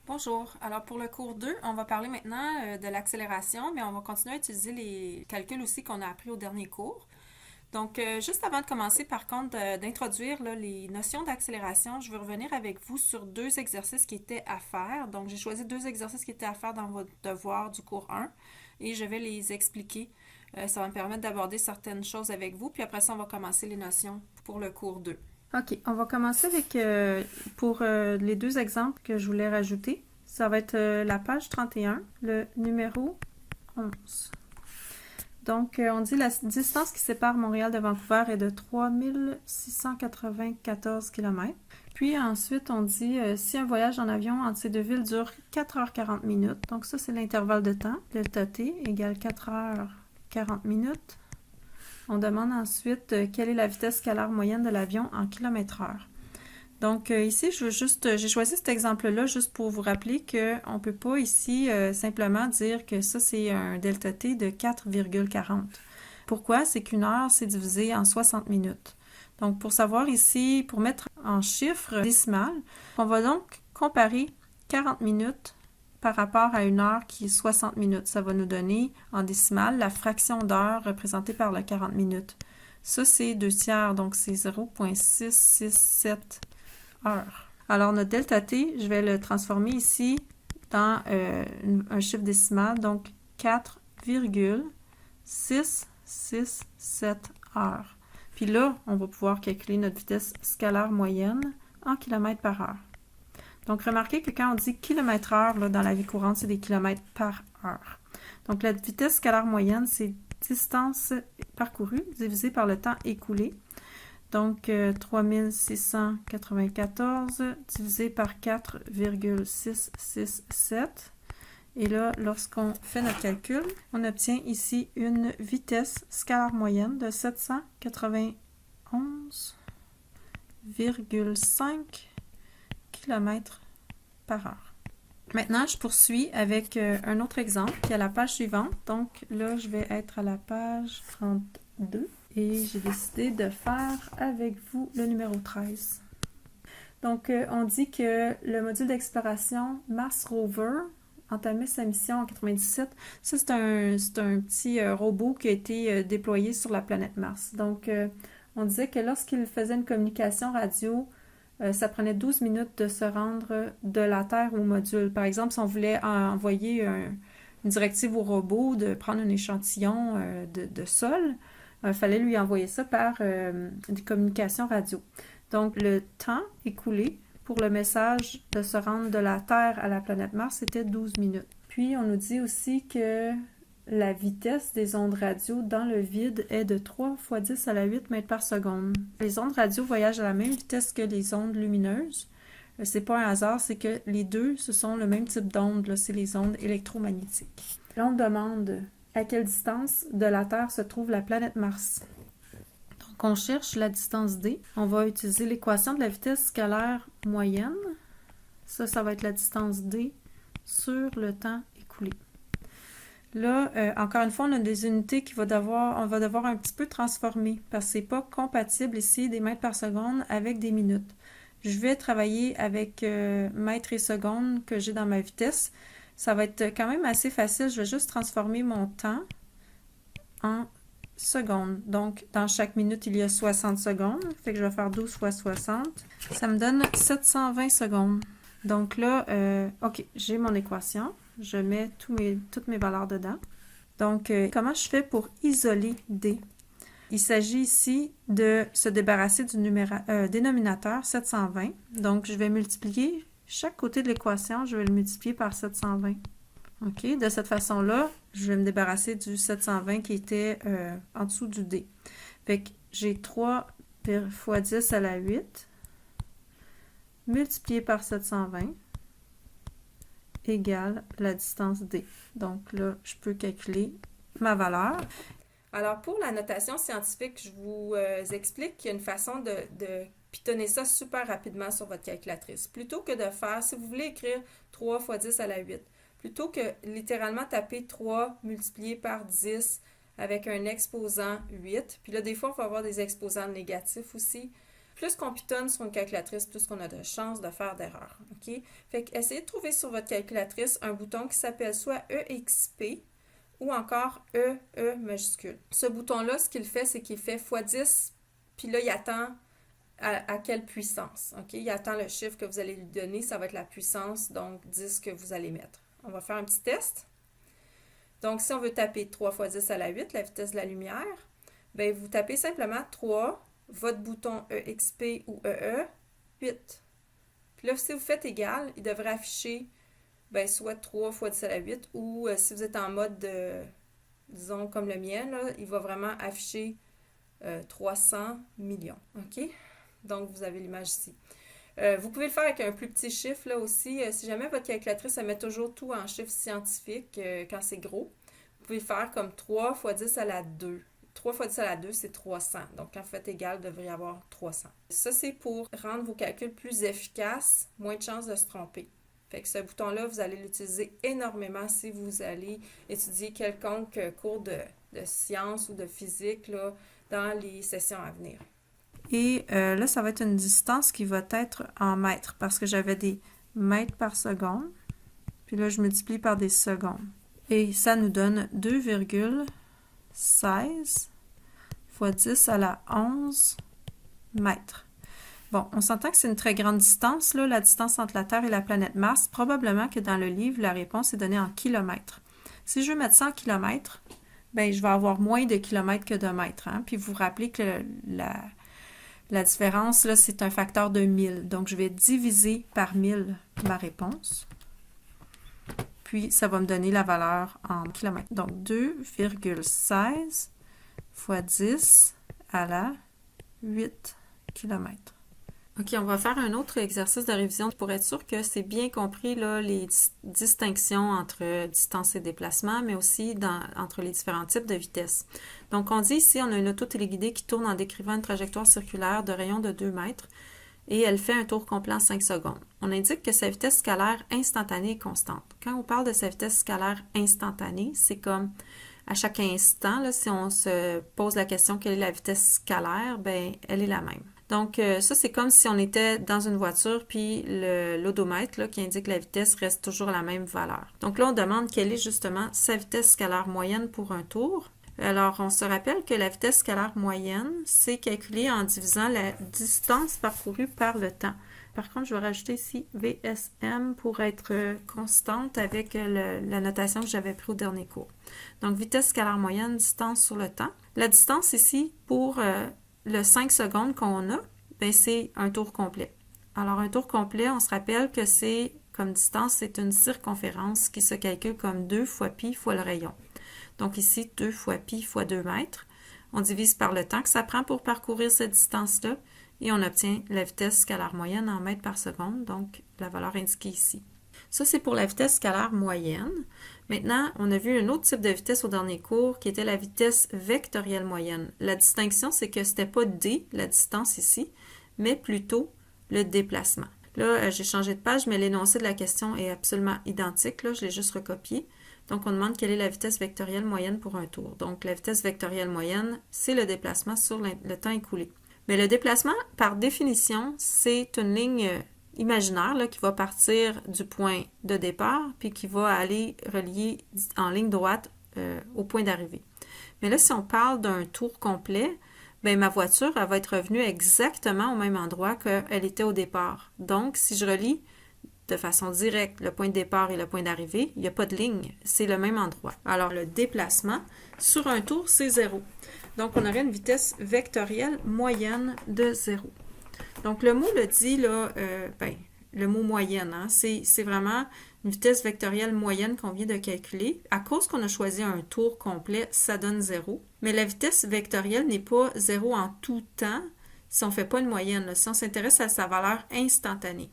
Bonjour. Alors pour le cours 2, on va parler maintenant de l'accélération, mais on va continuer à utiliser les calculs aussi qu'on a appris au dernier cours. Donc juste avant de commencer, par contre, d'introduire les notions d'accélération, je veux revenir avec vous sur deux exercices qui étaient à faire. Donc j'ai choisi deux exercices qui étaient à faire dans votre devoir du cours 1 et je vais les expliquer. Ça va me permettre d'aborder certaines choses avec vous, puis après ça, on va commencer les notions pour le cours 2. OK, on va commencer avec, pour les deux exemples que je voulais rajouter, ça va être la page 31, le numéro 11. Donc, on dit la distance qui sépare Montréal de Vancouver est de 3694 km. Puis ensuite, on dit si un voyage en avion entre ces deux villes dure 4h40 minutes, donc ça c'est l'intervalle de temps, delta t égale 4h40 minutes. On demande ensuite quelle est la vitesse scalaire moyenne de l'avion en km/h. Donc ici, j'ai choisi cet exemple-là juste pour vous rappeler qu'on ne peut pas ici simplement dire que ça c'est un delta t de 4,40. Pourquoi? C'est qu'une heure, c'est divisé en 60 minutes. Donc pour savoir ici, pour mettre en chiffres décimales, on va donc comparer 40 minutes par rapport à une heure qui est 60 minutes. Ça va nous donner en décimale la fraction d'heure représentée par le 40 minutes. Ça, c'est 2 tiers, donc c'est 0,667 heures. Alors, notre delta t, je vais le transformer ici dans un chiffre décimal, donc 4,667 heures. Puis là, on va pouvoir calculer notre vitesse scalaire moyenne en kilomètres par heure. Donc, remarquez que quand on dit kilomètre-heure, dans la vie courante, c'est des kilomètres par heure. Donc, la vitesse scalaire moyenne, c'est distance parcourue divisée par le temps écoulé. Donc, 3694 divisé par 4,667. Et là, lorsqu'on fait notre calcul, on obtient ici une vitesse scalaire moyenne de 791,5 km par heure. Maintenant, je poursuis avec un autre exemple qui est à la page suivante. Donc là, je vais être à la page 32 et j'ai décidé de faire avec vous le numéro 13. Donc, on dit que le module d'exploration Mars Rover entamait sa mission en 1997. Ça, c'est un petit robot qui a été déployé sur la planète Mars. Donc, on disait que lorsqu'il faisait une communication radio, ça prenait 12 minutes de se rendre de la Terre au module. Par exemple, si on voulait envoyer une directive au robot de prendre un échantillon de sol, il fallait lui envoyer ça par des communications radio. Donc, le temps écoulé pour le message de se rendre de la Terre à la planète Mars, c'était 12 minutes. Puis, on nous dit aussi que la vitesse des ondes radio dans le vide est de 3 fois 10 à la 8 mètres par seconde. Les ondes radio voyagent à la même vitesse que les ondes lumineuses. C'est pas un hasard, c'est que les deux, ce sont le même type d'ondes, c'est les ondes électromagnétiques. Là, on demande à quelle distance de la Terre se trouve la planète Mars. Donc, on cherche la distance d. On va utiliser l'équation de la vitesse scalaire moyenne. Ça va être la distance d sur le temps écoulé. Là, encore une fois, on a des unités on va devoir un petit peu transformer parce que c'est pas compatible ici des mètres par seconde avec des minutes. Je vais travailler avec mètres et secondes que j'ai dans ma vitesse. Ça va être quand même assez facile. Je vais juste transformer mon temps en secondes. Donc, dans chaque minute, il y a 60 secondes. Fait que je vais faire 12 fois 60. Ça me donne 720 secondes. Donc là, OK, j'ai mon équation. Je mets toutes mes valeurs dedans. Donc, comment je fais pour isoler D? Il s'agit ici de se débarrasser du dénominateur 720. Donc, je vais multiplier chaque côté de l'équation, je vais le multiplier par 720. OK? De cette façon-là, je vais me débarrasser du 720 qui était en dessous du D. Fait que j'ai 3 fois 10 à la 8 multiplié par 720 égale la distance D. Donc là, je peux calculer ma valeur. Alors, pour la notation scientifique, je vous explique qu'il y a une façon de pitonner ça super rapidement sur votre calculatrice. Plutôt que de faire, si vous voulez écrire 3 fois 10 à la 8, plutôt que littéralement taper 3 multiplié par 10 avec un exposant 8, puis là, des fois, il faut avoir des exposants négatifs aussi. plus qu'on pitonne sur une calculatrice, plus qu'on a de chances de faire d'erreurs. OK? Fait que essayez de trouver sur votre calculatrice un bouton qui s'appelle soit EXP ou encore E majuscule. Ce bouton-là, ce qu'il fait, c'est qu'il fait x10, puis là, il attend à quelle puissance. OK? Il attend le chiffre que vous allez lui donner, ça va être la puissance, donc 10 que vous allez mettre. On va faire un petit test. Donc, si on veut taper 3 fois 10 à la 8, la vitesse de la lumière, bien, vous tapez simplement 3, votre bouton EXP ou EE, 8. Puis là, si vous faites égal, il devrait afficher bien, soit 3 fois 10 à la 8 ou si vous êtes en mode, disons, comme le mien, là, il va vraiment afficher 300 millions. OK? Donc, vous avez l'image ici. Vous pouvez le faire avec un plus petit chiffre là aussi. Si jamais votre calculatrice, elle met toujours tout en chiffres scientifiques quand c'est gros, vous pouvez le faire comme 3 fois 10 à la 2. 3 fois 10 à la 2, c'est 300. Donc, quand vous faites égal, vous devriez avoir 300. Ça, c'est pour rendre vos calculs plus efficaces, moins de chances de se tromper. Fait que ce bouton-là, vous allez l'utiliser énormément si vous allez étudier quelconque cours de sciences ou de physique là, dans les sessions à venir. Et là, ça va être une distance qui va être en mètres parce que j'avais des mètres par seconde. Puis là, je multiplie par des secondes. Et ça nous donne 2,16 fois 10 à la 11 mètres. Bon, on s'entend que c'est une très grande distance, là, la distance entre la Terre et la planète Mars. Probablement que dans le livre, la réponse est donnée en kilomètres. Si je veux mettre ça en kilomètres, bien, je vais avoir moins de kilomètres que de mètres. Hein? Puis vous vous rappelez que la différence, là, c'est un facteur de 1000. Donc, je vais diviser par 1000 ma réponse. Puis, ça va me donner la valeur en kilomètres. Donc, 2,16 fois 10 à la 8 kilomètres. OK, on va faire un autre exercice de révision pour être sûr que c'est bien compris là, les distinctions entre distance et déplacement, mais aussi entre les différents types de vitesse. Donc, on dit ici, on a une auto-téléguidée qui tourne en décrivant une trajectoire circulaire de rayon de 2 mètres et elle fait un tour complet en 5 secondes. On indique que sa vitesse scalaire instantanée est constante. Quand on parle de sa vitesse scalaire instantanée, c'est comme à chaque instant, là, si on se pose la question quelle est la vitesse scalaire, bien, elle est la même. Donc, ça, c'est comme si on était dans une voiture, puis l'odomètre qui indique la vitesse reste toujours la même valeur. Donc là, on demande quelle est justement sa vitesse scalaire moyenne pour un tour. Alors, on se rappelle que la vitesse scalaire moyenne, c'est calculé en divisant la distance parcourue par le temps. Par contre, je vais rajouter ici VSM pour être constante avec la notation que j'avais prise au dernier cours. Donc, vitesse scalaire moyenne, distance sur le temps. La distance ici, pour le 5 secondes qu'on a, ben c'est un tour complet. Alors, un tour complet, on se rappelle que c'est, comme distance, c'est une circonférence qui se calcule comme 2 fois pi fois le rayon. Donc ici, 2 fois pi fois 2 mètres. On divise par le temps que ça prend pour parcourir cette distance-là et on obtient la vitesse scalaire moyenne en mètres par seconde, donc la valeur indiquée ici. Ça, c'est pour la vitesse scalaire moyenne. Maintenant, on a vu un autre type de vitesse au dernier cours qui était la vitesse vectorielle moyenne. La distinction, c'est que ce n'était pas D, la distance ici, mais plutôt le déplacement. Là, j'ai changé de page, mais l'énoncé de la question est absolument identique. Là, je l'ai juste recopié. Donc, on demande quelle est la vitesse vectorielle moyenne pour un tour. Donc, la vitesse vectorielle moyenne, c'est le déplacement sur le temps écoulé. Mais le déplacement, par définition, c'est une ligne imaginaire là, qui va partir du point de départ puis qui va aller relier en ligne droite au point d'arrivée. Mais là, si on parle d'un tour complet, bien, ma voiture, elle va être revenue exactement au même endroit qu'elle était au départ. Donc, si je relie de façon directe le point de départ et le point d'arrivée, il n'y a pas de ligne, c'est le même endroit. Alors, le déplacement sur un tour, c'est 0. Donc, on aurait une vitesse vectorielle moyenne de 0. Donc, le mot le dit, là, le mot moyenne, hein, c'est vraiment une vitesse vectorielle moyenne qu'on vient de calculer. À cause qu'on a choisi un tour complet, ça donne 0. Mais la vitesse vectorielle n'est pas 0 en tout temps si on ne fait pas une moyenne, là, si on s'intéresse à sa valeur instantanée.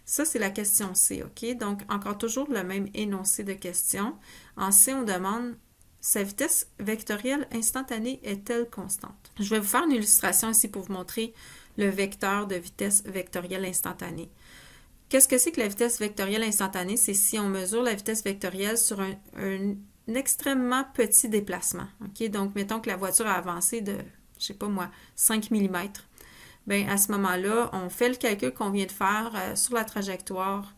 Ça, c'est la question C, OK? Donc, encore toujours le même énoncé de question. En C, on demande sa vitesse vectorielle instantanée est-elle constante? Je vais vous faire une illustration ici pour vous montrer le vecteur de vitesse vectorielle instantanée. Qu'est-ce que c'est que la vitesse vectorielle instantanée? C'est si on mesure la vitesse vectorielle sur un extrêmement petit déplacement. OK? Donc, mettons que la voiture a avancé de, je ne sais pas moi, 5 mm. bien, à ce moment-là, on fait le calcul qu'on vient de faire sur la trajectoire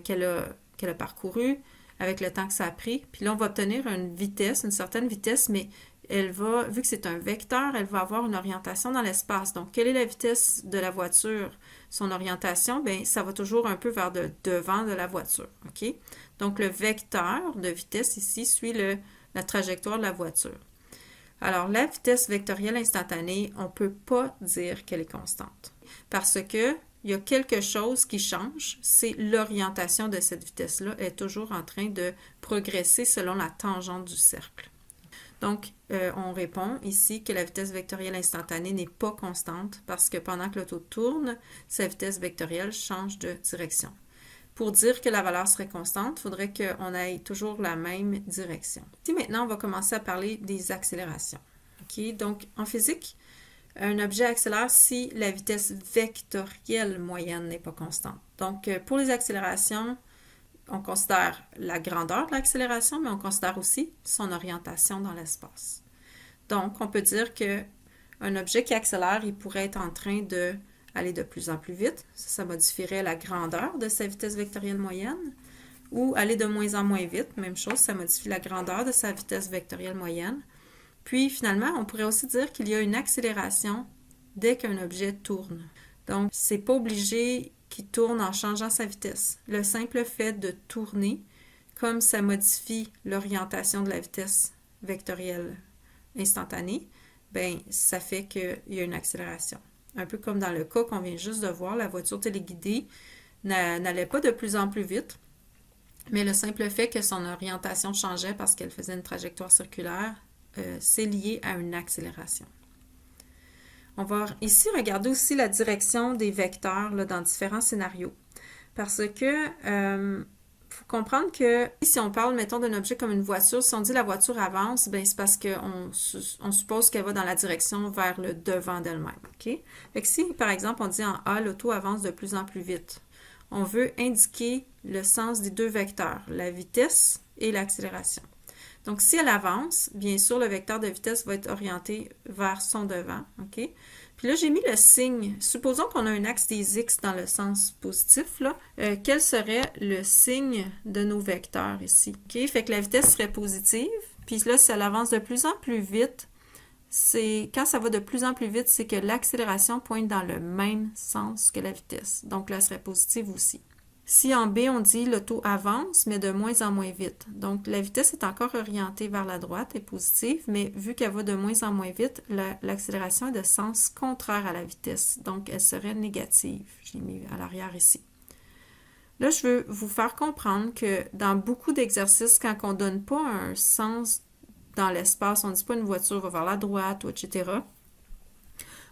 qu'elle a parcourue, avec le temps que ça a pris. Puis là, on va obtenir une vitesse, une certaine vitesse, mais elle va, vu que c'est un vecteur, elle va avoir une orientation dans l'espace. Donc, quelle est la vitesse de la voiture? Son orientation, bien, ça va toujours un peu vers le devant de la voiture. OK? Donc, le vecteur de vitesse ici suit la trajectoire de la voiture. Alors, la vitesse vectorielle instantanée, on ne peut pas dire qu'elle est constante. Parce que il y a quelque chose qui change, c'est l'orientation de cette vitesse-là. Elle est toujours en train de progresser selon la tangente du cercle. Donc, on répond ici que la vitesse vectorielle instantanée n'est pas constante parce que pendant que l'auto tourne, sa vitesse vectorielle change de direction. Pour dire que la valeur serait constante, il faudrait qu'on ait toujours la même direction. Ici, maintenant, on va commencer à parler des accélérations. Okay? Donc, en physique, un objet accélère si la vitesse vectorielle moyenne n'est pas constante. Donc, pour les accélérations, on considère la grandeur de l'accélération, mais on considère aussi son orientation dans l'espace. Donc, on peut dire qu'un objet qui accélère, il pourrait être en train d'aller de plus en plus vite. Ça modifierait la grandeur de sa vitesse vectorielle moyenne. Ou aller de moins en moins vite, même chose, ça modifie la grandeur de sa vitesse vectorielle moyenne. Puis, finalement, on pourrait aussi dire qu'il y a une accélération dès qu'un objet tourne. Donc, c'est pas obligé qu'il tourne en changeant sa vitesse. Le simple fait de tourner, comme ça modifie l'orientation de la vitesse vectorielle instantanée, bien, ça fait qu'il y a une accélération. Un peu comme dans le cas qu'on vient juste de voir, la voiture téléguidée n'allait pas de plus en plus vite, mais le simple fait que son orientation changeait parce qu'elle faisait une trajectoire circulaire, c'est lié à une accélération. On va ici regarder aussi la direction des vecteurs là, dans différents scénarios. Parce que faut comprendre que si on parle, mettons, d'un objet comme une voiture, si on dit la voiture avance, ben c'est parce qu'on suppose qu'elle va dans la direction vers le devant d'elle-même. Okay? Fait que si, par exemple, on dit en A, l'auto avance de plus en plus vite, on veut indiquer le sens des deux vecteurs, la vitesse et l'accélération. Donc, si elle avance, bien sûr, le vecteur de vitesse va être orienté vers son devant. OK? Puis là, j'ai mis le signe. Supposons qu'on a un axe des X dans le sens positif. Là. Quel serait le signe de nos vecteurs ici? OK? Fait que la vitesse serait positive. Puis là, si elle avance de plus en plus vite, quand ça va de plus en plus vite, c'est que l'accélération pointe dans le même sens que la vitesse. Donc, là, elle serait positive aussi. Si en B, on dit l'auto avance, mais de moins en moins vite. Donc, la vitesse est encore orientée vers la droite et positive, mais vu qu'elle va de moins en moins vite, l'accélération est de sens contraire à la vitesse. Donc, elle serait négative. Je l'ai mis à l'arrière ici. Là, je veux vous faire comprendre que dans beaucoup d'exercices, quand on ne donne pas un sens dans l'espace, on ne dit pas une voiture va vers la droite, ou etc.,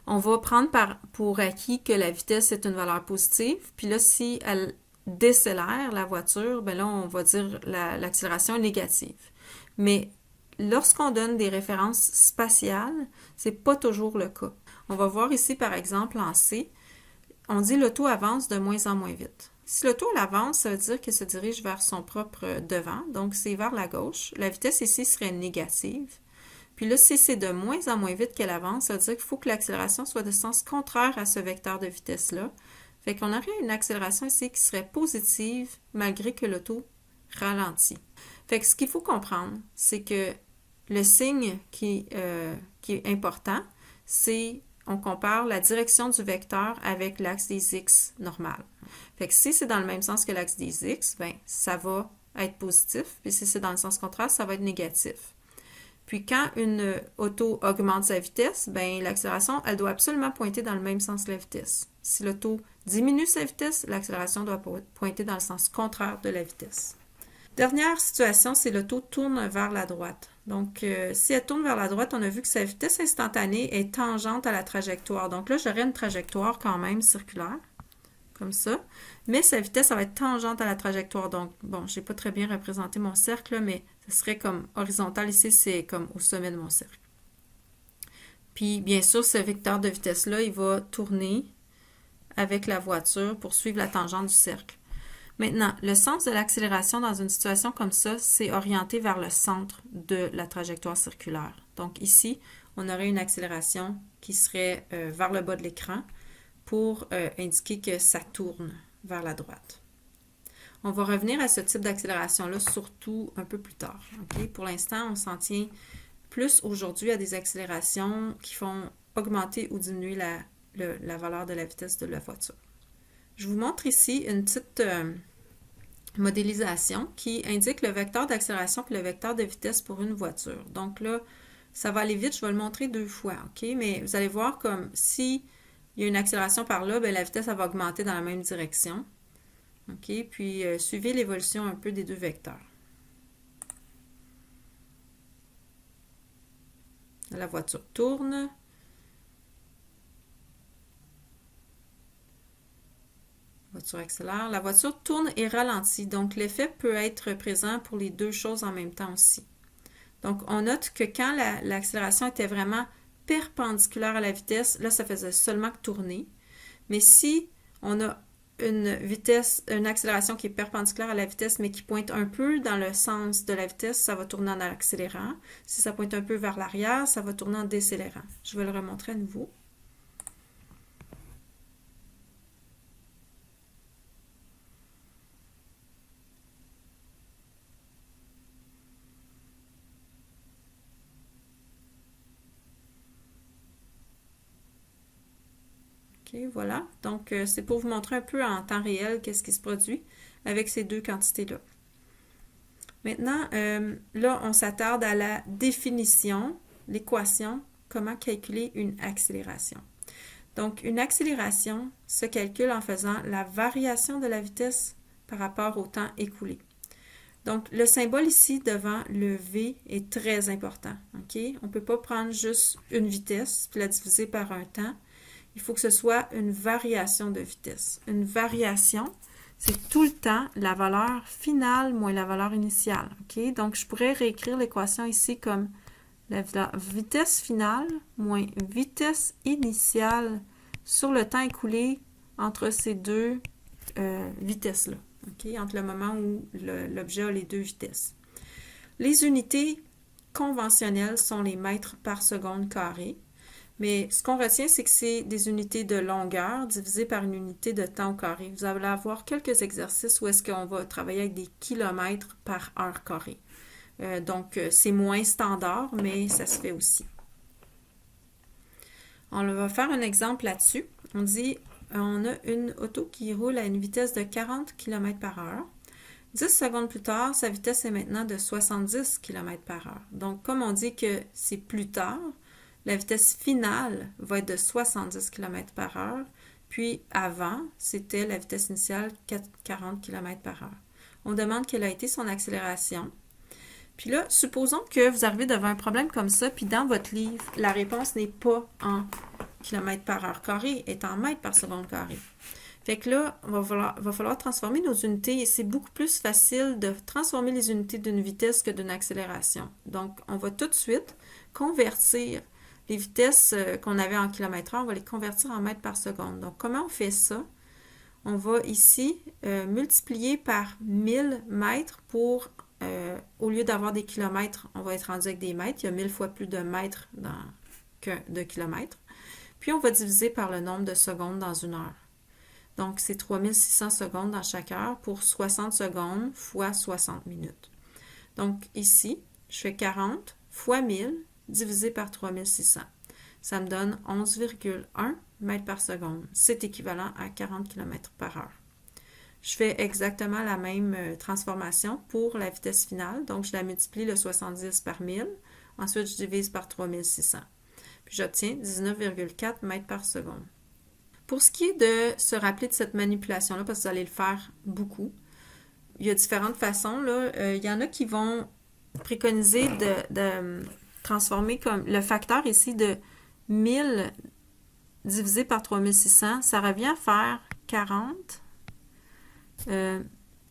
on va prendre pour acquis que la vitesse est une valeur positive. Puis là, si elle décélère la voiture, bien là, on va dire l'accélération est négative. Mais lorsqu'on donne des références spatiales, c'est pas toujours le cas. On va voir ici, par exemple, en C, on dit l'auto avance de moins en moins vite. Si l'auto avance, ça veut dire qu'elle se dirige vers son propre devant, donc c'est vers la gauche. La vitesse ici serait négative. Puis là, si c'est de moins en moins vite qu'elle avance, ça veut dire qu'il faut que l'accélération soit de sens contraire à ce vecteur de vitesse-là. Fait qu'on aurait une accélération ici qui serait positive malgré que l'auto ralentit. Fait que ce qu'il faut comprendre, c'est que le signe qui est important, c'est on compare la direction du vecteur avec l'axe des X normal. Fait que si c'est dans le même sens que l'axe des X, bien, ça va être positif. Puis si c'est dans le sens contraire, ça va être négatif. Puis quand une auto augmente sa vitesse, bien, l'accélération, elle doit absolument pointer dans le même sens que la vitesse. Si l'auto diminue sa vitesse, l'accélération doit pointer dans le sens contraire de la vitesse. Dernière situation, c'est l'auto tourne vers la droite. Donc, si elle tourne vers la droite, on a vu que sa vitesse instantanée est tangente à la trajectoire. Donc là, j'aurais une trajectoire quand même circulaire, comme ça. Mais sa vitesse, ça va être tangente à la trajectoire. Donc, bon, je n'ai pas très bien représenté mon cercle, là, mais ce serait comme horizontal ici, c'est comme au sommet de mon cercle. Puis, bien sûr, ce vecteur de vitesse-là, il va tourner avec la voiture pour suivre la tangente du cercle. Maintenant, le sens de l'accélération dans une situation comme ça, c'est orienté vers le centre de la trajectoire circulaire. Donc ici, on aurait une accélération qui serait vers le bas de l'écran. pour indiquer que ça tourne vers la droite. On va revenir à ce type d'accélération-là, surtout un peu plus tard. Okay? Pour l'instant, on s'en tient plus aujourd'hui à des accélérations qui font augmenter ou diminuer la valeur de la vitesse de la voiture. Je vous montre ici une petite modélisation qui indique le vecteur d'accélération et le vecteur de vitesse pour une voiture. Donc là, ça va aller vite, je vais le montrer 2 fois, OK? Mais vous allez voir comme si il y a une accélération par là, bien, la vitesse elle va augmenter dans la même direction. OK? Puis, suivez l'évolution un peu des 2 vecteurs. La voiture tourne. La voiture accélère. La voiture tourne et ralentit. Donc, l'effet peut être présent pour les 2 choses en même temps aussi. Donc, on note que quand l'accélération était vraiment perpendiculaire à la vitesse, là, ça faisait seulement que tourner. Mais si on a une accélération qui est perpendiculaire à la vitesse, mais qui pointe un peu dans le sens de la vitesse, ça va tourner en accélérant. Si ça pointe un peu vers l'arrière, ça va tourner en décélérant. Je vais le remontrer à nouveau. OK, voilà. Donc, c'est pour vous montrer un peu en temps réel qu'est-ce qui se produit avec ces 2 quantités-là. Maintenant, là, on s'attarde à la définition, l'équation, comment calculer une accélération. Donc, une accélération se calcule en faisant la variation de la vitesse par rapport au temps écoulé. Donc, le symbole ici devant le V est très important. OK? On ne peut pas prendre juste une vitesse puis la diviser par un temps. Il faut que ce soit une variation de vitesse. Une variation, c'est tout le temps la valeur finale moins la valeur initiale. OK? Donc, je pourrais réécrire l'équation ici comme la vitesse finale moins vitesse initiale sur le temps écoulé entre ces 2 vitesses-là. OK? Entre le moment où l'objet a les 2 vitesses. Les unités conventionnelles sont les mètres par seconde carré. Mais ce qu'on retient, c'est que c'est des unités de longueur divisées par une unité de temps au carré. Vous allez avoir quelques exercices où est-ce qu'on va travailler avec des kilomètres par heure carrée. Donc, c'est moins standard, mais ça se fait aussi. On va faire un exemple là-dessus. On dit, on a une auto qui roule à une vitesse de 40 km par heure. 10 secondes plus tard, sa vitesse est maintenant de 70 km par heure. Donc, comme on dit que c'est plus tard, la vitesse finale va être de 70 km par heure, puis avant, c'était la vitesse initiale 40 km par heure. On demande quelle a été son accélération. Puis là, supposons que vous arrivez devant un problème comme ça, puis dans votre livre, la réponse n'est pas en km par heure carré, est en mètres par seconde carré. Fait que là, il va falloir transformer nos unités et c'est beaucoup plus facile de transformer les unités d'une vitesse que d'une accélération. Donc, on va tout de suite convertir les vitesses qu'on avait en km/h, on va les convertir en mètres par seconde. Donc, comment on fait ça? On va ici multiplier par 1000 mètres pour, au lieu d'avoir des kilomètres, on va être rendu avec des mètres. Il y a 1000 fois plus de mètres que de kilomètres. Puis, on va diviser par le nombre de secondes dans une heure. Donc, c'est 3600 secondes dans chaque heure pour 60 secondes fois 60 minutes. Donc, ici, je fais 40 fois 1000 divisé par 3600. Ça me donne 11,1 mètres par seconde. C'est équivalent à 40 km par heure. Je fais exactement la même transformation pour la vitesse finale. Donc, je la multiplie le 70 par 1000. Ensuite, je divise par 3600. Puis, j'obtiens 19,4 mètres par seconde. Pour ce qui est de se rappeler de cette manipulation-là, parce que vous allez le faire beaucoup, il y a différentes façons. Là. Il y en a qui vont préconiser de transformer comme le facteur ici de 1000 divisé par 3600, ça revient à faire 40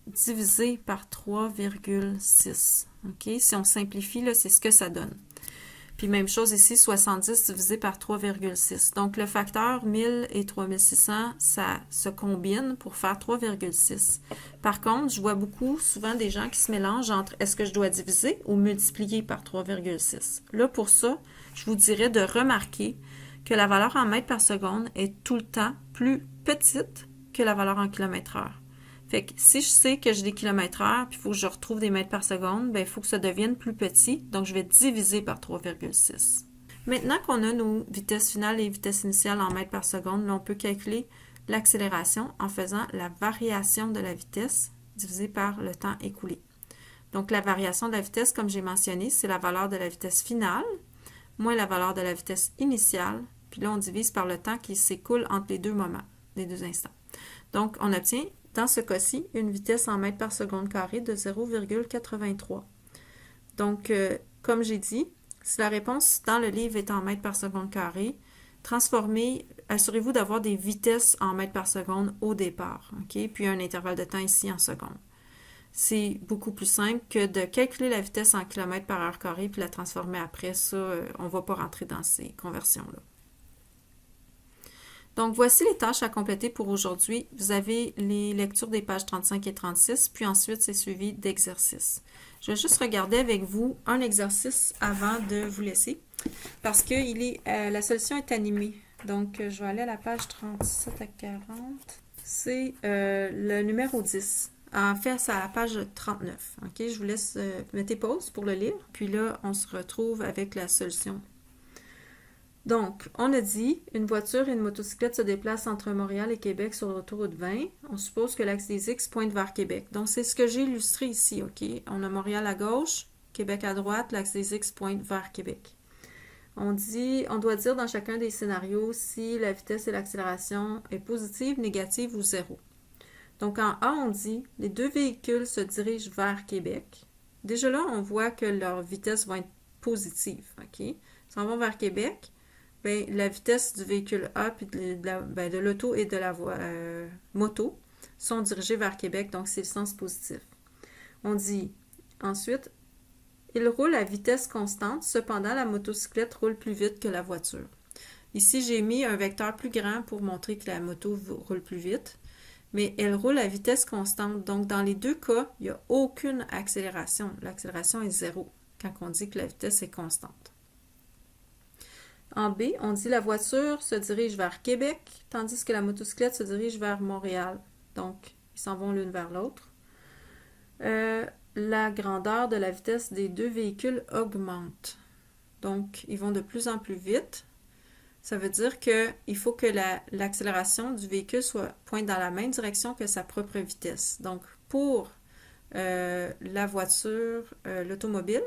divisé par 3,6. OK? Si on simplifie, là, c'est ce que ça donne. Puis même chose ici, 70 divisé par 3,6. Donc le facteur 1000 et 3600, ça se combine pour faire 3,6. Par contre, je vois souvent des gens qui se mélangent entre est-ce que je dois diviser ou multiplier par 3,6. Là, pour ça, je vous dirais de remarquer que la valeur en mètres par seconde est tout le temps plus petite que la valeur en kilomètres-heure. Fait que si je sais que j'ai des kilomètres-heure, puis il faut que je retrouve des mètres par seconde, ben il faut que ça devienne plus petit, donc je vais diviser par 3,6. Maintenant qu'on a nos vitesses finales et vitesses initiales en mètres par seconde, là, on peut calculer l'accélération en faisant la variation de la vitesse divisée par le temps écoulé. Donc, la variation de la vitesse, comme j'ai mentionné, c'est la valeur de la vitesse finale moins la valeur de la vitesse initiale, puis là, on divise par le temps qui s'écoule entre les deux moments, les deux instants. Donc, on obtient, dans ce cas-ci, une vitesse en mètres par seconde carré de 0,83. Donc, comme j'ai dit, si la réponse dans le livre est en mètres par seconde carré, transformez, assurez-vous d'avoir des vitesses en mètres par seconde au départ, OK? Puis un intervalle de temps ici en secondes. C'est beaucoup plus simple que de calculer la vitesse en kilomètres par heure carré puis la transformer après. Ça, on ne va pas rentrer dans ces conversions-là. Donc, voici les tâches à compléter pour aujourd'hui. Vous avez les lectures des pages 35 et 36, puis ensuite, c'est suivi d'exercices. Je vais juste regarder avec vous un exercice avant de vous laisser, parce que la solution est animée. Donc, je vais aller à la page 37 à 40. C'est le numéro 10. En fait, c'est à la page 39. OK? Je vous laisse mettre pause pour le lire. Puis là, on se retrouve avec la solution. Donc, on a dit, une voiture et une motocyclette se déplacent entre Montréal et Québec sur l'autoroute 20. On suppose que l'axe des X pointe vers Québec. Donc, c'est ce que j'ai illustré ici. OK? On a Montréal à gauche, Québec à droite, l'axe des X pointe vers Québec. On doit dire dans chacun des scénarios si la vitesse et l'accélération est positive, négative ou zéro. Donc, en A, on dit « Les deux véhicules se dirigent vers Québec ». Déjà là, on voit que leur vitesse va être positive. OK? Ils s'en vont vers Québec. Bien, la vitesse du véhicule A puis de l'auto et de la moto sont dirigées vers Québec, donc c'est le sens positif. On dit ensuite « Il roule à vitesse constante, cependant la motocyclette roule plus vite que la voiture ». Ici, j'ai mis un vecteur plus grand pour montrer que la moto roule plus vite. Mais elle roule à vitesse constante. Donc, dans les deux cas, il n'y a aucune accélération. L'accélération est zéro quand on dit que la vitesse est constante. En B, on dit la voiture se dirige vers Québec, tandis que la motocyclette se dirige vers Montréal. Donc, ils s'en vont l'une vers l'autre. La grandeur de la vitesse des deux véhicules augmente. Donc, ils vont de plus en plus vite. Ça veut dire qu'il faut que l'accélération du véhicule pointe dans la même direction que sa propre vitesse. Donc, pour la voiture, l'automobile,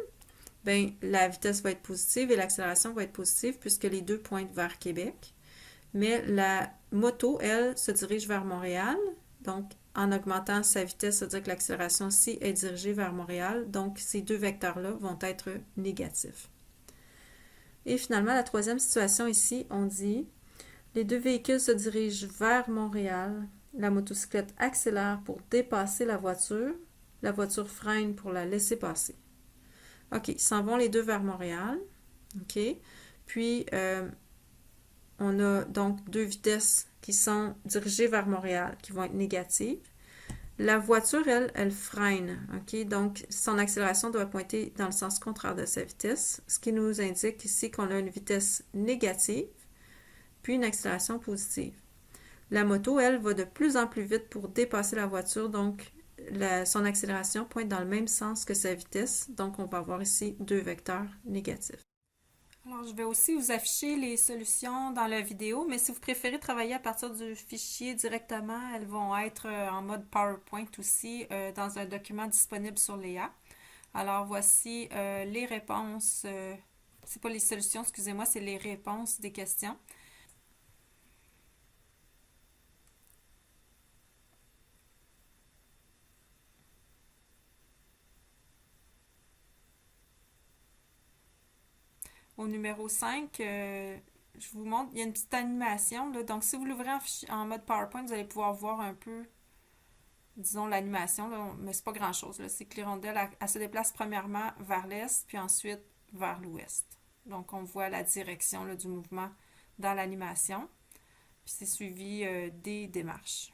ben, la vitesse va être positive et l'accélération va être positive puisque les deux pointent vers Québec. Mais la moto, elle, se dirige vers Montréal. Donc, en augmentant sa vitesse, ça veut dire que l'accélération aussi est dirigée vers Montréal. Donc, ces deux vecteurs-là vont être négatifs. Et finalement, la troisième situation ici, on dit « Les deux véhicules se dirigent vers Montréal. La motocyclette accélère pour dépasser la voiture. La voiture freine pour la laisser passer. » OK, ils s'en vont les deux vers Montréal. OK. Puis, on a donc deux vitesses qui sont dirigées vers Montréal, qui vont être négatives. La voiture, elle freine, OK? Donc, son accélération doit pointer dans le sens contraire de sa vitesse, ce qui nous indique ici qu'on a une vitesse négative, puis une accélération positive. La moto, elle, va de plus en plus vite pour dépasser la voiture, donc son accélération pointe dans le même sens que sa vitesse, donc on va avoir ici deux vecteurs négatifs. Alors, je vais aussi vous afficher les solutions dans la vidéo, mais si vous préférez travailler à partir du fichier directement, elles vont être en mode PowerPoint aussi dans un document disponible sur Léa. Alors, voici les réponses, c'est pas les solutions, excusez-moi, c'est les réponses des questions. Au numéro 5, je vous montre, il y a une petite animation. Là. Donc, si vous l'ouvrez en mode PowerPoint, vous allez pouvoir voir un peu, disons, l'animation. Mais c'est pas grand-chose. C'est que l'hirondelle, elle se déplace premièrement vers l'est, puis ensuite vers l'ouest. Donc, on voit la direction là, du mouvement dans l'animation. Puis c'est suivi des démarches.